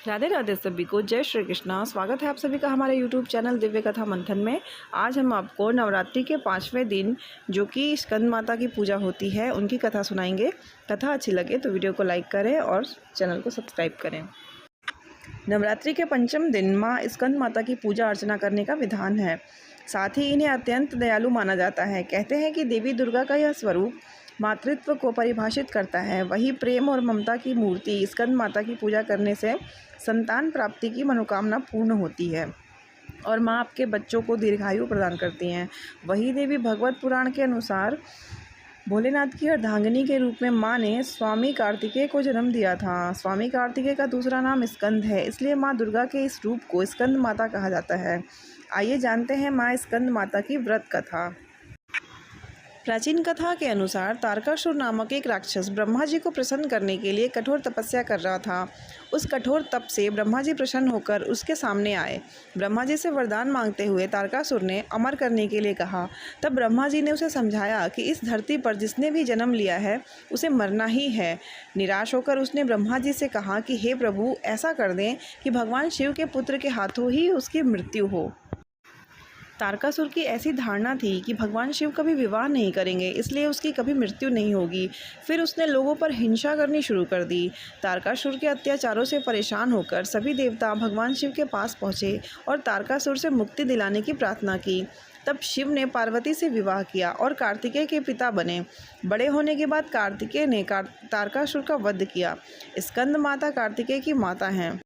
राधे राधे सभी को, जय श्री कृष्णा। स्वागत है आप सभी का हमारे यूट्यूब चैनल दिव्य कथा मंथन में। आज हम आपको नवरात्रि के 5वें दिन जो कि स्कंद माता की पूजा होती है उनकी कथा सुनाएंगे। कथा अच्छी लगे तो वीडियो को लाइक करें और चैनल को सब्सक्राइब करें। नवरात्रि के 5वें दिन माँ स्कंद माता की पूजा अर्चना करने का विधान है। साथ ही इन्हें अत्यंत दयालु माना जाता है। कहते हैं कि देवी दुर्गा का यह स्वरूप मातृत्व को परिभाषित करता है। वही प्रेम और ममता की मूर्ति स्कंद माता की पूजा करने से संतान प्राप्ति की मनोकामना पूर्ण होती है और माँ आपके बच्चों को दीर्घायु प्रदान करती हैं। वही देवी भगवत पुराण के अनुसार भोलेनाथ की अर्धांगिनी के रूप में माँ ने स्वामी कार्तिकेय को जन्म दिया था। स्वामी कार्तिकेय का दूसरा नाम स्कंद है, इसलिए माँ दुर्गा के इस रूप को स्कंद माता कहा जाता है। आइए जानते हैं माँ स्कंद माता की व्रत कथा। प्राचीन कथा के अनुसार तारकासुर नामक एक राक्षस ब्रह्मा जी को प्रसन्न करने के लिए कठोर तपस्या कर रहा था। उस कठोर तप से ब्रह्मा जी प्रसन्न होकर उसके सामने आए। ब्रह्मा जी से वरदान मांगते हुए तारकासुर ने अमर करने के लिए कहा। तब ब्रह्मा जी ने उसे समझाया कि इस धरती पर जिसने भी जन्म लिया है उसे मरना ही है। निराश होकर उसने ब्रह्मा जी से कहा कि हे प्रभु, ऐसा कर दें कि भगवान शिव के पुत्र के हाथों ही उसकी मृत्यु हो। तारकासुर की ऐसी धारणा थी कि भगवान शिव कभी विवाह नहीं करेंगे, इसलिए उसकी कभी मृत्यु नहीं होगी। फिर उसने लोगों पर हिंसा करनी शुरू कर दी। तारकासुर के अत्याचारों से परेशान होकर सभी देवता भगवान शिव के पास पहुँचे और तारकासुर से मुक्ति दिलाने की प्रार्थना की। तब शिव ने पार्वती से विवाह किया और कार्तिकेय के पिता बने। बड़े होने के बाद कार्तिकेय ने तारकासुर का वध किया। स्कंद माता कार्तिकेय की माता हैं।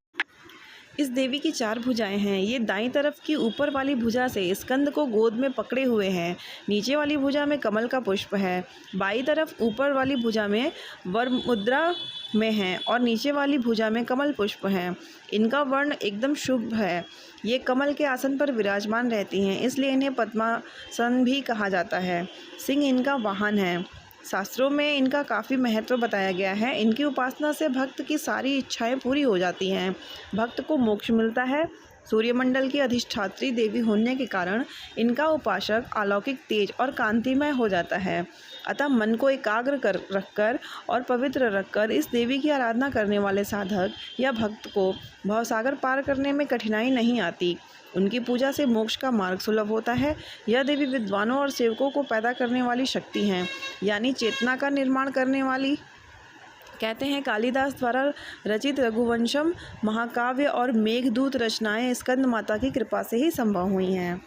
इस देवी की 4 भुजाएं हैं। ये दाईं तरफ की ऊपर वाली भुजा से स्कंद को गोद में पकड़े हुए हैं। नीचे वाली भुजा में कमल का पुष्प है। बाईं तरफ ऊपर वाली भुजा में वर मुद्रा में है और नीचे वाली भुजा में कमल पुष्प हैं। इनका वर्ण एकदम शुभ है। ये कमल के आसन पर विराजमान रहती हैं, इसलिए इन्हें पद्मासन भी कहा जाता है। सिंह इनका वाहन है। शास्त्रों में इनका काफ़ी महत्व बताया गया है। इनकी उपासना से भक्त की सारी इच्छाएं पूरी हो जाती हैं। भक्त को मोक्ष मिलता है। सूर्यमंडल की अधिष्ठात्री देवी होने के कारण इनका उपासक अलौकिक तेज और कांतिमय हो जाता है। अतः मन को एकाग्र कर रखकर और पवित्र रखकर इस देवी की आराधना करने वाले साधक या भक्त को भवसागर पार करने में कठिनाई नहीं आती। उनकी पूजा से मोक्ष का मार्ग सुलभ होता है। यह देवी विद्वानों और सेवकों को पैदा करने वाली शक्ति हैं, यानी चेतना का निर्माण करने वाली। कहते हैं कालिदास द्वारा रचित रघुवंशम महाकाव्य और मेघदूत रचनाएं स्कंद माता की कृपा से ही संभव हुई हैं।